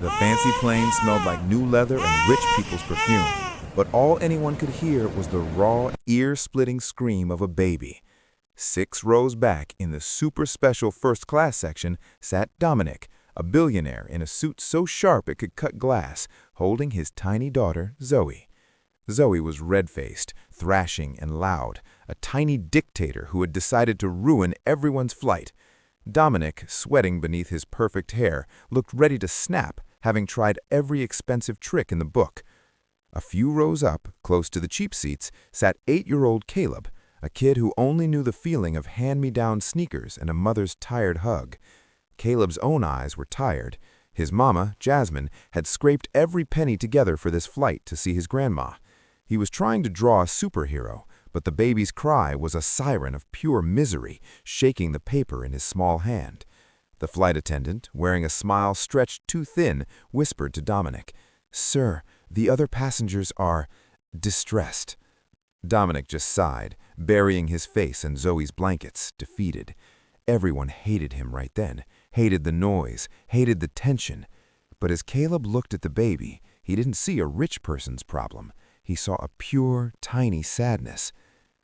The fancy plane smelled like new leather and rich people's perfume, but all anyone could hear was the raw, ear-splitting scream of a baby. 6 rows back in the super special first-class section sat Dominic, a billionaire in a suit so sharp it could cut glass, holding his tiny daughter, Zoe. Zoe was red-faced, thrashing, and loud, a tiny dictator who had decided to ruin everyone's flight. Dominic, sweating beneath his perfect hair, looked ready to snap, having tried every expensive trick in the book. A few rows up, close to the cheap seats, sat 8-year-old Caleb, a kid who only knew the feeling of hand-me-down sneakers and a mother's tired hug. Caleb's own eyes were tired. His mama, Jasmine, had scraped every penny together for this flight to see his grandma. He was trying to draw a superhero, but the baby's cry was a siren of pure misery, shaking the paper in his small hand. The flight attendant, wearing a smile stretched too thin, whispered to Dominic, "Sir, the other passengers are distressed." Dominic just sighed, burying his face in Zoe's blankets, defeated. Everyone hated him right then, hated the noise, hated the tension. But as Caleb looked at the baby, he didn't see a rich person's problem. He saw a pure, tiny sadness.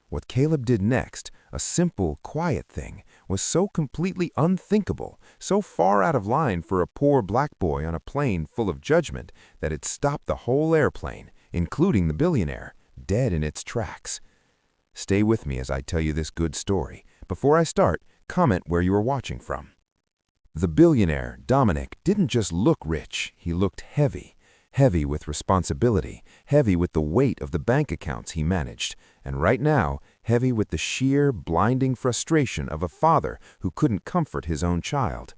What Caleb did next, a simple, quiet thing, was so completely unthinkable, so far out of line for a poor black boy on a plane full of judgment that it stopped the whole airplane, including the billionaire, dead in its tracks. Stay with me as I tell you this good story. Before I start, comment where you are watching from. The billionaire, Dominic, didn't just look rich, he looked heavy. Heavy with responsibility, heavy with the weight of the bank accounts he managed, and right now, heavy with the sheer, blinding frustration of a father who couldn't comfort his own child.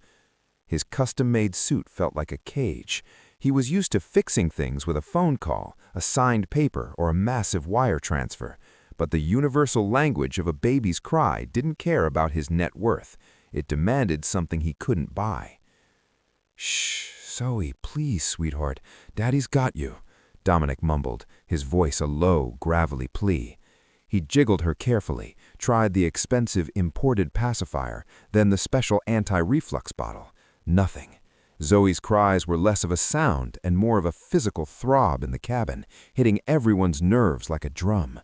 His custom-made suit felt like a cage. He was used to fixing things with a phone call, a signed paper, or a massive wire transfer, but the universal language of a baby's cry didn't care about his net worth. It demanded something he couldn't buy. "Shh, Zoe, please, sweetheart. Daddy's got you," Dominic mumbled, his voice a low, gravelly plea. He jiggled her carefully, tried the expensive imported pacifier, then the special anti-reflux bottle. Nothing. Zoe's cries were less of a sound and more of a physical throb in the cabin, hitting everyone's nerves like a drum.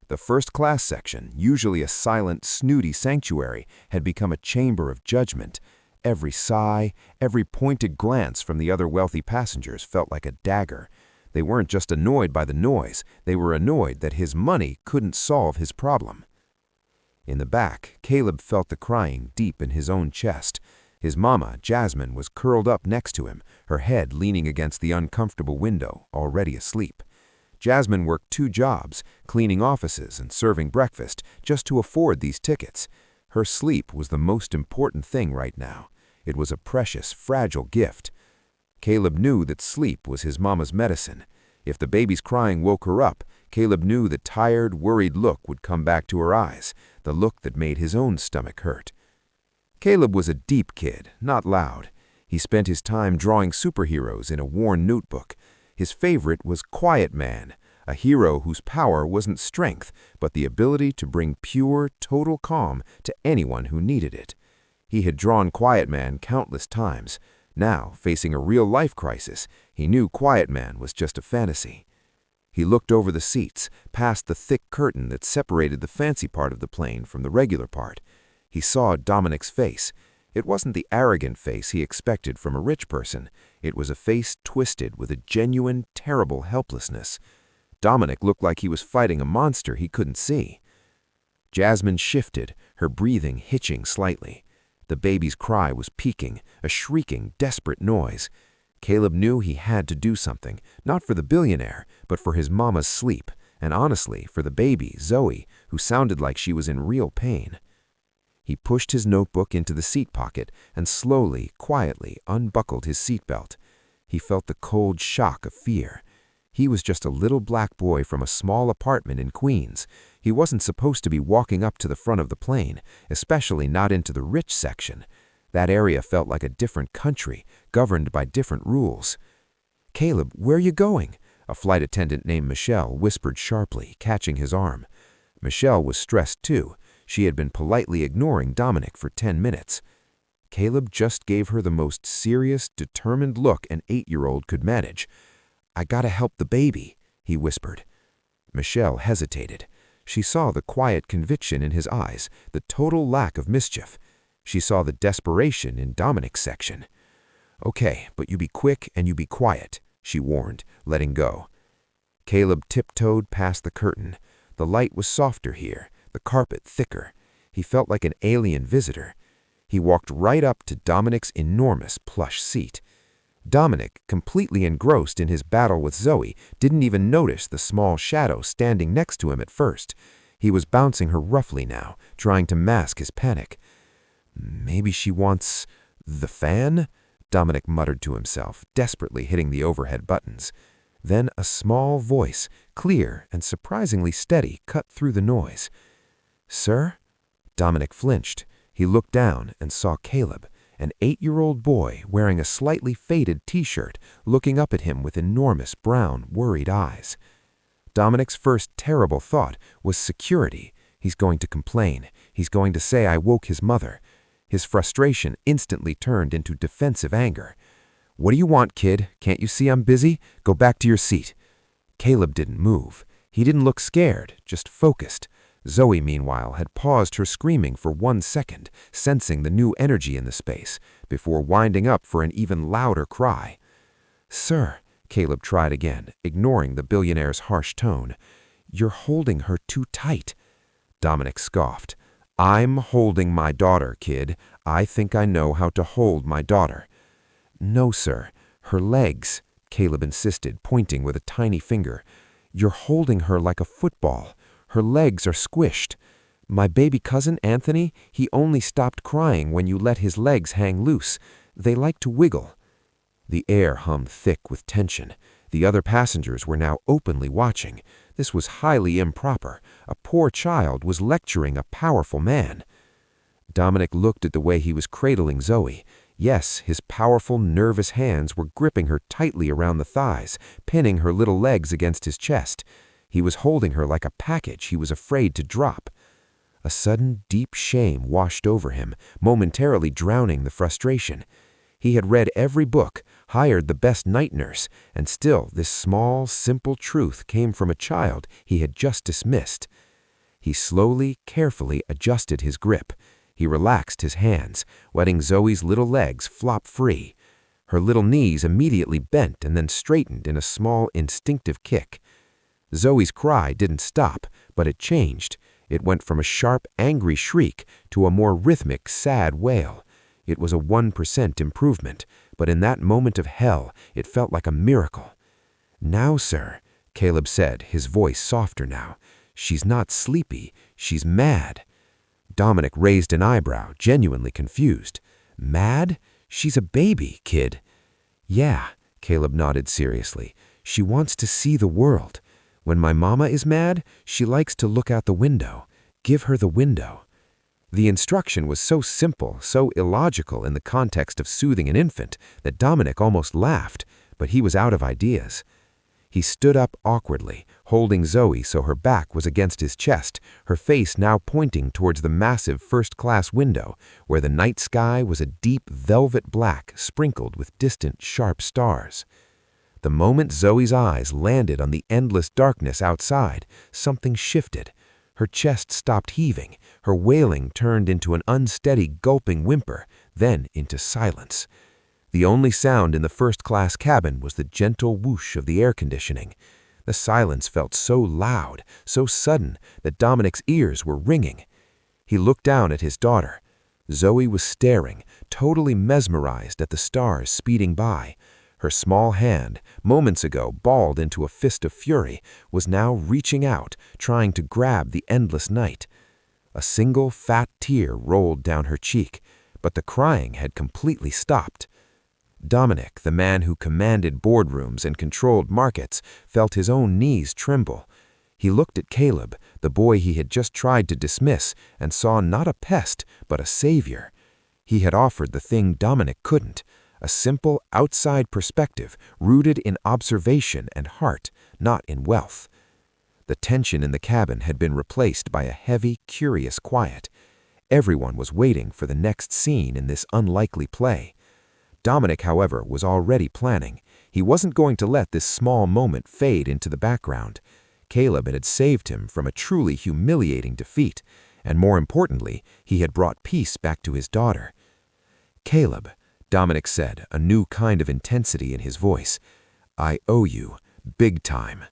The first-class section, usually a silent, snooty sanctuary, had become a chamber of judgment. Every sigh, every pointed glance from the other wealthy passengers felt like a dagger. They weren't just annoyed by the noise, they were annoyed that his money couldn't solve his problem. In the back, Caleb felt the crying deep in his own chest. His mama, Jasmine, was curled up next to him, her head leaning against the uncomfortable window, already asleep. Jasmine worked 2 jobs, cleaning offices and serving breakfast, just to afford these tickets. Her sleep was the most important thing right now. It was a precious, fragile gift. Caleb knew that sleep was his mama's medicine. If the baby's crying woke her up, Caleb knew the tired, worried look would come back to her eyes, the look that made his own stomach hurt. Caleb was a deep kid, not loud. He spent his time drawing superheroes in a worn notebook. His favorite was Quiet Man, a hero whose power wasn't strength, but the ability to bring pure, total calm to anyone who needed it. He had drawn Quiet Man countless times. Now, facing a real-life crisis, he knew Quiet Man was just a fantasy. He looked over the seats, past the thick curtain that separated the fancy part of the plane from the regular part. He saw Dominic's face. It wasn't the arrogant face he expected from a rich person. It was a face twisted with a genuine, terrible helplessness. Dominic looked like he was fighting a monster he couldn't see. Jasmine shifted, her breathing hitching slightly. The baby's cry was peaking, a shrieking, desperate noise. Caleb knew he had to do something, not for the billionaire, but for his mama's sleep, and honestly, for the baby, Zoe, who sounded like she was in real pain. He pushed his notebook into the seat pocket and slowly, quietly unbuckled his seatbelt. He felt the cold shock of fear. He was just a little black boy from a small apartment in Queens. He wasn't supposed to be walking up to the front of the plane, especially not into the rich section. That area felt like a different country, governed by different rules. "Caleb, where are you going?" A flight attendant named Michelle whispered sharply, catching his arm. Michelle was stressed too. She had been politely ignoring Dominic for 10 minutes. Caleb just gave her the most serious, determined look an 8-year-old could manage. "I gotta help the baby," he whispered. Michelle hesitated. She saw the quiet conviction in his eyes, the total lack of mischief. She saw the desperation in Dominic's section. "Okay, but you be quick and you be quiet," she warned, letting go. Caleb tiptoed past the curtain. The light was softer here, the carpet thicker. He felt like an alien visitor. He walked right up to Dominic's enormous plush seat. Dominic, completely engrossed in his battle with Zoe, didn't even notice the small shadow standing next to him at first. He was bouncing her roughly now, trying to mask his panic. "Maybe she wants the fan?" Dominic muttered to himself, desperately hitting the overhead buttons. Then a small voice, clear and surprisingly steady, cut through the noise. "Sir?" Dominic flinched. He looked down and saw Caleb, an 8-year-old boy wearing a slightly faded t-shirt, looking up at him with enormous brown, worried eyes. Dominic's first terrible thought was security. He's going to complain. He's going to say I woke his mother. His frustration instantly turned into defensive anger. "What do you want, kid? Can't you see I'm busy? Go back to your seat." Caleb didn't move. He didn't look scared, just focused. Zoe, meanwhile, had paused her screaming for 1 second, sensing the new energy in the space, before winding up for an even louder cry. "Sir," Caleb tried again, ignoring the billionaire's harsh tone, "you're holding her too tight." Dominic scoffed. "I'm holding my daughter, kid. I think I know how to hold my daughter." "No, sir. Her legs," Caleb insisted, pointing with a tiny finger. "You're holding her like a football. Her legs are squished. My baby cousin, Anthony, he only stopped crying when you let his legs hang loose. They like to wiggle." The air hummed thick with tension. The other passengers were now openly watching. This was highly improper. A poor child was lecturing a powerful man. Dominic looked at the way he was cradling Zoe. Yes, his powerful, nervous hands were gripping her tightly around the thighs, pinning her little legs against his chest. He was holding her like a package he was afraid to drop. A sudden, deep shame washed over him, momentarily drowning the frustration. He had read every book, hired the best night nurse, and still this small, simple truth came from a child he had just dismissed. He slowly, carefully adjusted his grip. He relaxed his hands, letting Zoe's little legs flop free. Her little knees immediately bent and then straightened in a small, instinctive kick. Zoe's cry didn't stop, but it changed. It went from a sharp, angry shriek to a more rhythmic, sad wail. It was a 1% improvement, but in that moment of hell, it felt like a miracle. "Now, sir," Caleb said, his voice softer now, "she's not sleepy, she's mad." Dominic raised an eyebrow, genuinely confused. "Mad? She's a baby, kid." "Yeah," Caleb nodded seriously. "She wants to see the world. When my mama is mad, she likes to look out the window. Give her the window." The instruction was so simple, so illogical in the context of soothing an infant, that Dominic almost laughed, but he was out of ideas. He stood up awkwardly, holding Zoe so her back was against his chest, her face now pointing towards the massive first-class window, where the night sky was a deep velvet black sprinkled with distant, sharp stars. The moment Zoe's eyes landed on the endless darkness outside, something shifted. Her chest stopped heaving, her wailing turned into an unsteady gulping whimper, then into silence. The only sound in the first-class cabin was the gentle whoosh of the air conditioning. The silence felt so loud, so sudden, that Dominic's ears were ringing. He looked down at his daughter. Zoe was staring, totally mesmerized at the stars speeding by. Her small hand, moments ago balled into a fist of fury, was now reaching out, trying to grab the endless night. A single fat tear rolled down her cheek, but the crying had completely stopped. Dominic, the man who commanded boardrooms and controlled markets, felt his own knees tremble. He looked at Caleb, the boy he had just tried to dismiss, and saw not a pest, but a savior. He had offered the thing Dominic couldn't, a simple outside perspective rooted in observation and heart, not in wealth. The tension in the cabin had been replaced by a heavy, curious quiet. Everyone was waiting for the next scene in this unlikely play. Dominic, however, was already planning. He wasn't going to let this small moment fade into the background. Caleb had saved him from a truly humiliating defeat, and more importantly, he had brought peace back to his daughter. "Caleb," Dominic said, a new kind of intensity in his voice, "I owe you, big time.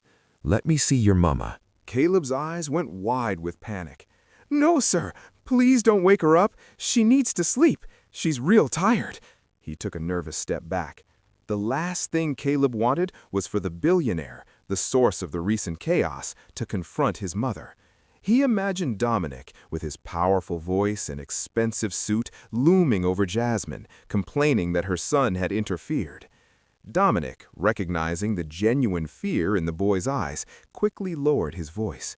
Let me see your mama." Caleb's eyes went wide with panic. "No, sir. Please don't wake her up. She needs to sleep. She's real tired." He took a nervous step back. The last thing Caleb wanted was for the billionaire, the source of the recent chaos, to confront his mother. He imagined Dominic, with his powerful voice and expensive suit, looming over Jasmine, complaining that her son had interfered. Dominic, recognizing the genuine fear in the boy's eyes, quickly lowered his voice.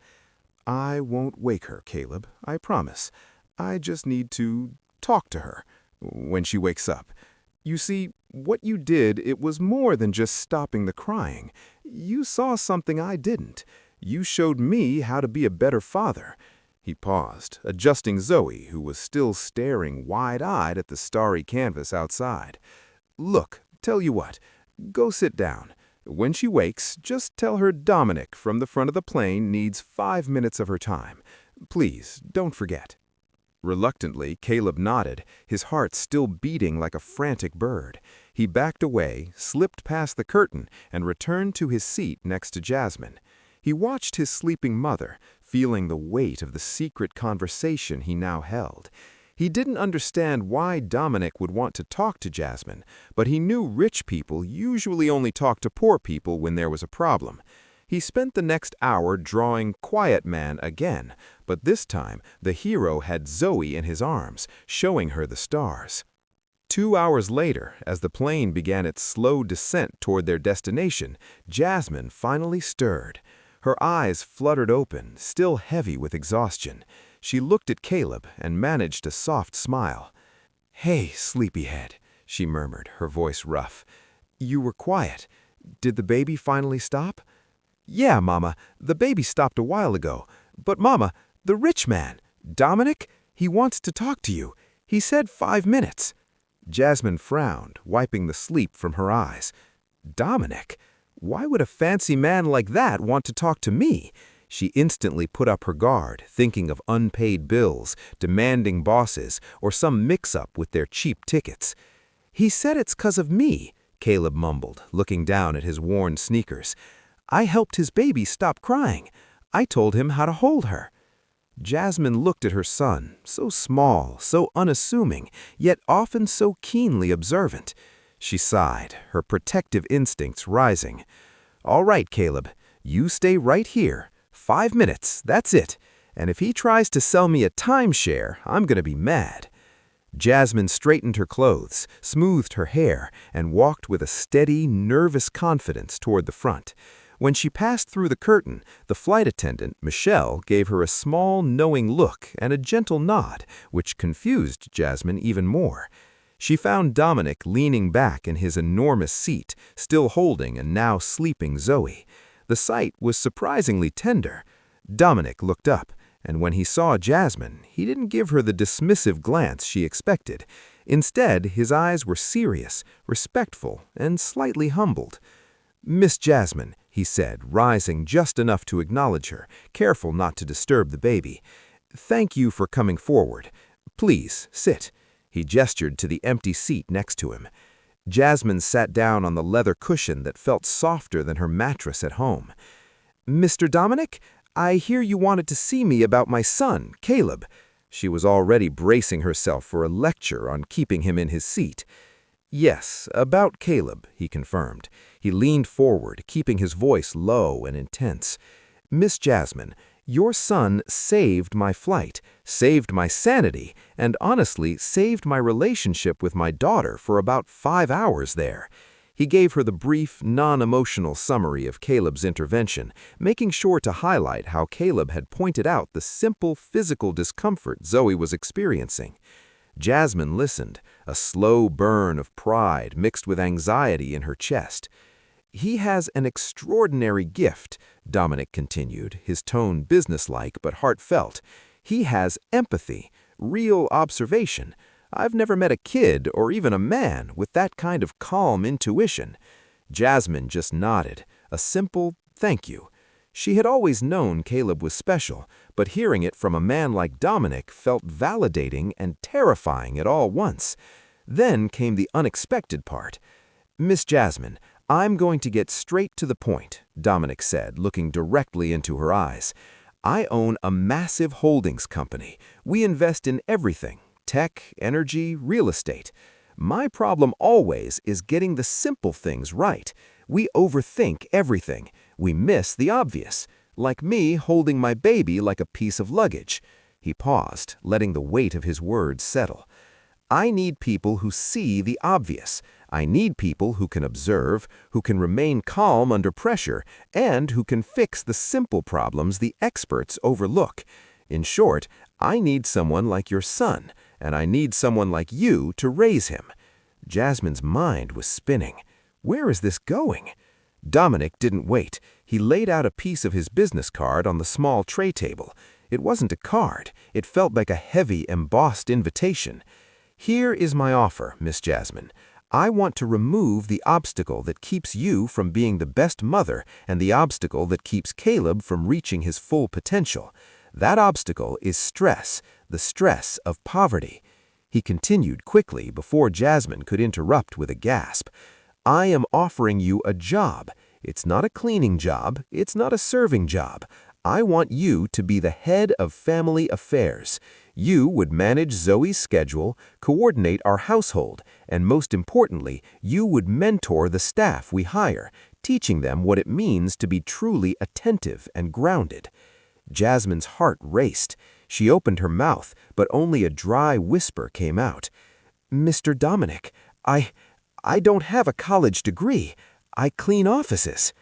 "I won't wake her, Caleb, I promise. I just need to talk to her when she wakes up. You see, what you did, it was more than just stopping the crying. You saw something I didn't. You showed me how to be a better father." He paused, adjusting Zoe, who was still staring wide-eyed at the starry canvas outside. "Look, tell you what, go sit down. When she wakes, just tell her Dominic from the front of the plane needs 5 minutes of her time. Please, don't forget." Reluctantly, Caleb nodded, his heart still beating like a frantic bird. He backed away, slipped past the curtain, and returned to his seat next to Jasmine. He watched his sleeping mother, feeling the weight of the secret conversation he now held. He didn't understand why Dominic would want to talk to Jasmine, but he knew rich people usually only talk to poor people when there was a problem. He spent the next hour drawing Quiet Man again, but this time the hero had Zoe in his arms, showing her the stars. 2 hours later, as the plane began its slow descent toward their destination, Jasmine finally stirred. Her eyes fluttered open, still heavy with exhaustion. She looked at Caleb and managed a soft smile. "Hey, sleepyhead," she murmured, her voice rough. "You were quiet. Did the baby finally stop?" "Yeah, Mama, the baby stopped a while ago. But Mama, the rich man, Dominic, he wants to talk to you. He said 5 minutes." Jasmine frowned, wiping the sleep from her eyes. "Dominic? Why would a fancy man like that want to talk to me?" She instantly put up her guard, thinking of unpaid bills, demanding bosses, or some mix-up with their cheap tickets. "He said it's 'cause of me," Caleb mumbled, looking down at his worn sneakers. "I helped his baby stop crying. I told him how to hold her." Jasmine looked at her son, so small, so unassuming, yet often so keenly observant. She sighed, her protective instincts rising. "All right, Caleb, you stay right here. 5 minutes, that's it. And if he tries to sell me a timeshare, I'm gonna be mad." Jasmine straightened her clothes, smoothed her hair, and walked with a steady, nervous confidence toward the front. When she passed through the curtain, the flight attendant, Michelle, gave her a small, knowing look and a gentle nod, which confused Jasmine even more. She found Dominic leaning back in his enormous seat, still holding and now sleeping Zoe. The sight was surprisingly tender. Dominic looked up, and when he saw Jasmine, he didn't give her the dismissive glance she expected. Instead, his eyes were serious, respectful, and slightly humbled. "Miss Jasmine," he said, rising just enough to acknowledge her, careful not to disturb the baby. "Thank you for coming forward. Please, sit." He gestured to the empty seat next to him. Jasmine sat down on the leather cushion that felt softer than her mattress at home. "Mr. Dominic, I hear you wanted to see me about my son, Caleb." She was already bracing herself for a lecture on keeping him in his seat. "Yes, about Caleb," he confirmed. He leaned forward, keeping his voice low and intense. "Miss Jasmine, your son saved my flight, saved my sanity, and honestly saved my relationship with my daughter for about 5 hours there." He gave her the brief, non-emotional summary of Caleb's intervention, making sure to highlight how Caleb had pointed out the simple physical discomfort Zoe was experiencing. Jasmine listened, a slow burn of pride mixed with anxiety in her chest. "He has an extraordinary gift," Dominic continued, his tone businesslike but heartfelt. "He has empathy, real observation. I've never met a kid or even a man with that kind of calm intuition." Jasmine just nodded, a simple thank you. She had always known Caleb was special, but hearing it from a man like Dominic felt validating and terrifying at all once. Then came the unexpected part. "Miss Jasmine, I'm going to get straight to the point," Dominic said, looking directly into her eyes. "I own a massive holdings company. We invest in everything: tech, energy, real estate. My problem always is getting the simple things right. We overthink everything. We miss the obvious. Like me holding my baby like a piece of luggage." He paused, letting the weight of his words settle. "I need people who see the obvious. I need people who can observe, who can remain calm under pressure, and who can fix the simple problems the experts overlook. In short, I need someone like your son, and I need someone like you to raise him." Jasmine's mind was spinning. Where is this going? Dominic didn't wait. He laid out a piece of his business card on the small tray table. It wasn't a card. It felt like a heavy, embossed invitation. "Here is my offer, Miss Jasmine. I want to remove the obstacle that keeps you from being the best mother and the obstacle that keeps Caleb from reaching his full potential. That obstacle is stress, the stress of poverty." He continued quickly before Jasmine could interrupt with a gasp. "I am offering you a job. It's not a cleaning job. It's not a serving job. I want you to be the head of family affairs. You would manage Zoe's schedule, coordinate our household, and most importantly, you would mentor the staff we hire, teaching them what it means to be truly attentive and grounded." Jasmine's heart raced. She opened her mouth, but only a dry whisper came out. "Mr. Dominic, I don't have a college degree. I clean offices."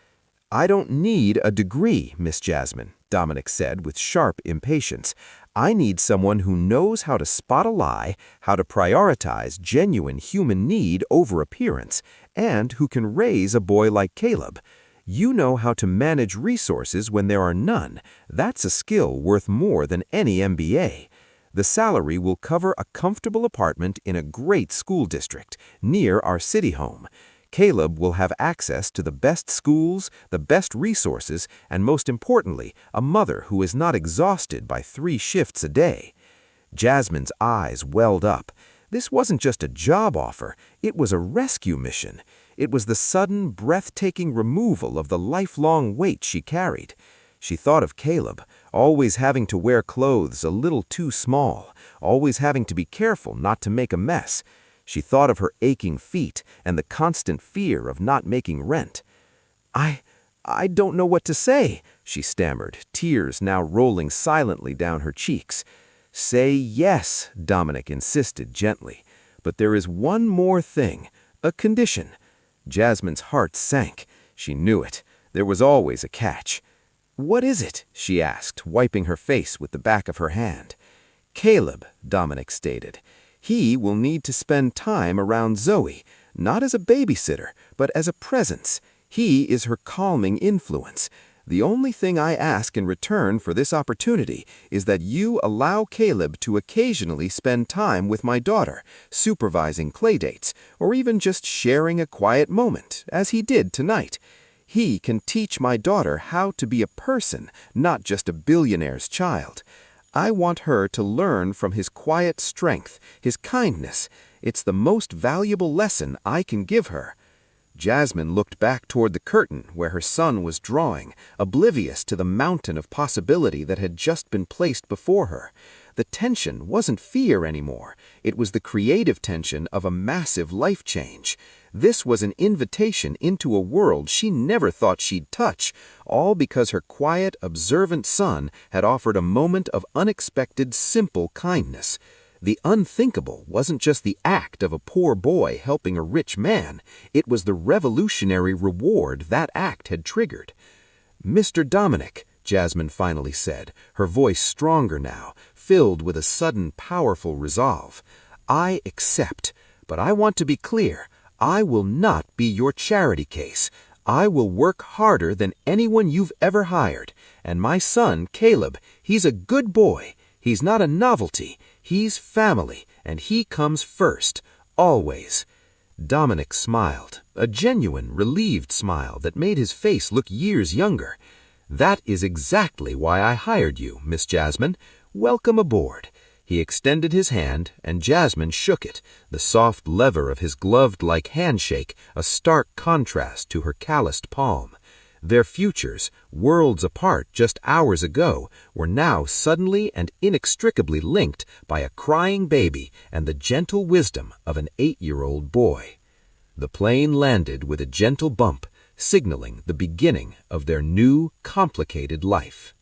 "I don't need a degree, Miss Jasmine," Dominic said with sharp impatience. "I need someone who knows how to spot a lie, how to prioritize genuine human need over appearance, and who can raise a boy like Caleb. You know how to manage resources when there are none. That's a skill worth more than any MBA. The salary will cover a comfortable apartment in a great school district near our city home. Caleb will have access to the best schools, the best resources, and most importantly, a mother who is not exhausted by 3 shifts a day." Jasmine's eyes welled up. This wasn't just a job offer, it was a rescue mission. It was the sudden, breathtaking removal of the lifelong weight she carried. She thought of Caleb, always having to wear clothes a little too small, always having to be careful not to make a mess. She thought of her aching feet and the constant fear of not making rent. I don't know what to say," she stammered, tears now rolling silently down her cheeks. "Say yes," Dominic insisted gently. "But there is one more thing, a condition." Jasmine's heart sank. She knew it. There was always a catch. "What is it?" she asked, wiping her face with the back of her hand. "Caleb," Dominic stated. "He will need to spend time around Zoe, not as a babysitter, but as a presence. He is her calming influence. The only thing I ask in return for this opportunity is that you allow Caleb to occasionally spend time with my daughter, supervising playdates, or even just sharing a quiet moment, as he did tonight. He can teach my daughter how to be a person, not just a billionaire's child. I want her to learn from his quiet strength, his kindness. It's the most valuable lesson I can give her." Jasmine looked back toward the curtain where her son was drawing, oblivious to the mountain of possibility that had just been placed before her. The tension wasn't fear anymore. It was the creative tension of a massive life change. This was an invitation into a world she never thought she'd touch, all because her quiet, observant son had offered a moment of unexpected, simple kindness. The unthinkable wasn't just the act of a poor boy helping a rich man. It was the revolutionary reward that act had triggered. "Mr. Dominic," Jasmine finally said, her voice stronger now, filled with a sudden, powerful resolve, "I accept, but I want to be clear. I will not be your charity case. I will work harder than anyone you've ever hired. And my son, Caleb, he's a good boy. He's not a novelty. He's family, and he comes first, always. Dominic smiled, a genuine, relieved smile that made his face look years younger. "That is exactly why I hired you, Miss Jasmine. Welcome aboard." He extended his hand, and Jasmine shook it, the soft lever of his gloved-like handshake a stark contrast to her calloused palm. Their futures, worlds apart just hours ago, were now suddenly and inextricably linked by a crying baby and the gentle wisdom of an 8-year-old boy. The plane landed with a gentle bump, signaling the beginning of their new, complicated life.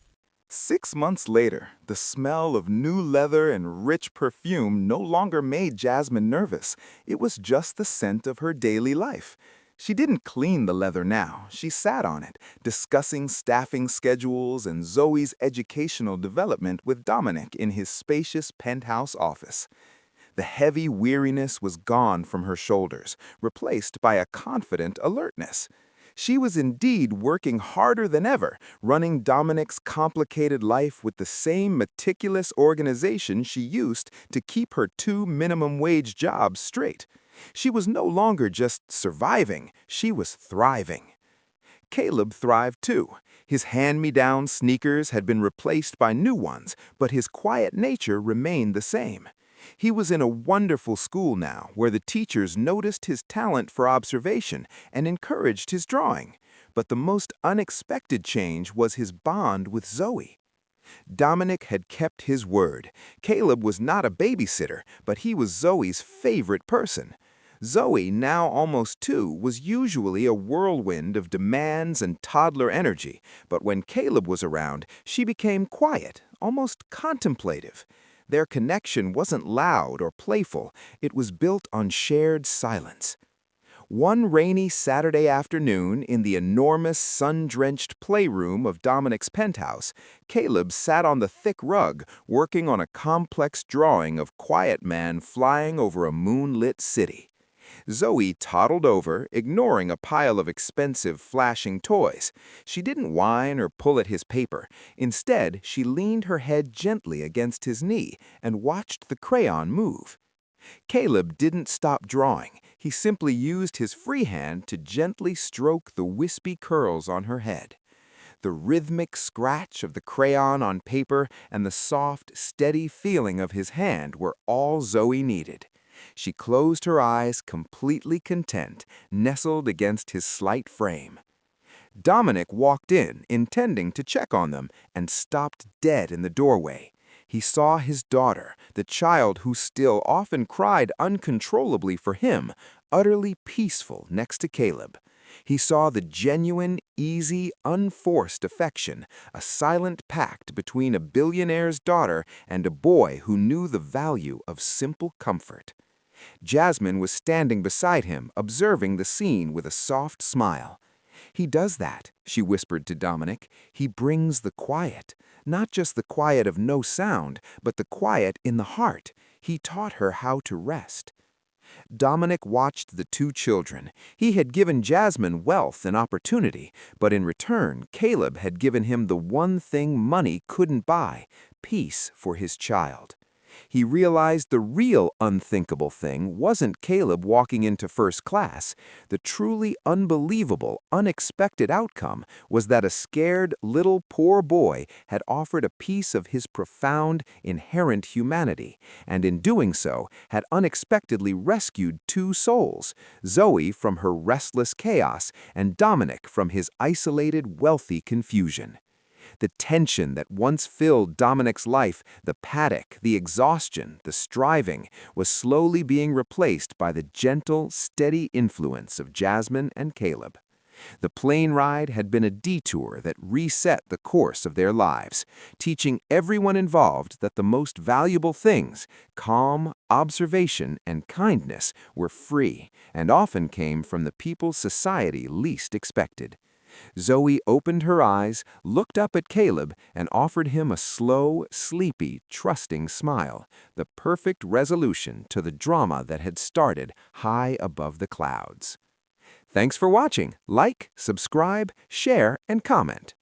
6 months later, the smell of new leather and rich perfume no longer made Jasmine nervous. It was just the scent of her daily life. She didn't clean the leather now. She sat on it, discussing staffing schedules and Zoe's educational development with Dominic in his spacious penthouse office. The heavy weariness was gone from her shoulders, replaced by a confident alertness. She was indeed working harder than ever, running Dominic's complicated life with the same meticulous organization she used to keep her 2 minimum-wage jobs straight. She was no longer just surviving, she was thriving. Caleb thrived too. His hand-me-down sneakers had been replaced by new ones, but his quiet nature remained the same. He was in a wonderful school now, where the teachers noticed his talent for observation and encouraged his drawing. But the most unexpected change was his bond with Zoe. Dominic had kept his word. Caleb was not a babysitter, but he was Zoe's favorite person. Zoe, now almost 2, was usually a whirlwind of demands and toddler energy, but when Caleb was around, she became quiet, almost contemplative. Their connection wasn't loud or playful, it was built on shared silence. One rainy Saturday afternoon, in the enormous sun-drenched playroom of Dominic's penthouse, Caleb sat on the thick rug, working on a complex drawing of Quiet Man flying over a moonlit city. Zoe toddled over, ignoring a pile of expensive, flashing toys. She didn't whine or pull at his paper. Instead, she leaned her head gently against his knee and watched the crayon move. Caleb didn't stop drawing. He simply used his free hand to gently stroke the wispy curls on her head. The rhythmic scratch of the crayon on paper and the soft, steady feeling of his hand were all Zoe needed. She closed her eyes, completely content, nestled against his slight frame. Dominic walked in, intending to check on them, and stopped dead in the doorway. He saw his daughter, the child who still often cried uncontrollably for him, utterly peaceful next to Caleb. He saw the genuine, easy, unforced affection, a silent pact between a billionaire's daughter and a boy who knew the value of simple comfort. Jasmine was standing beside him, observing the scene with a soft smile. "He does that," she whispered to Dominic. "He brings the quiet. Not just the quiet of no sound, but the quiet in the heart. He taught her how to rest." Dominic watched the 2 children. He had given Jasmine wealth and opportunity, but in return, Caleb had given him the one thing money couldn't buy: peace for his child. He realized the real unthinkable thing wasn't Caleb walking into first class. The truly unbelievable, unexpected outcome was that a scared little poor boy had offered a piece of his profound, inherent humanity, and in doing so had unexpectedly rescued 2 souls, Zoe from her restless chaos and Dominic from his isolated, wealthy confusion. The tension that once filled Dominic's life, the panic, the exhaustion, the striving, was slowly being replaced by the gentle, steady influence of Jasmine and Caleb. The plane ride had been a detour that reset the course of their lives, teaching everyone involved that the most valuable things, calm, observation, and kindness, were free and often came from the people society least expected. Zoe opened her eyes, looked up at Caleb, and offered him a slow, sleepy, trusting smile, the perfect resolution to the drama that had started high above the clouds. Thanks for watching. Like, subscribe, share, and comment.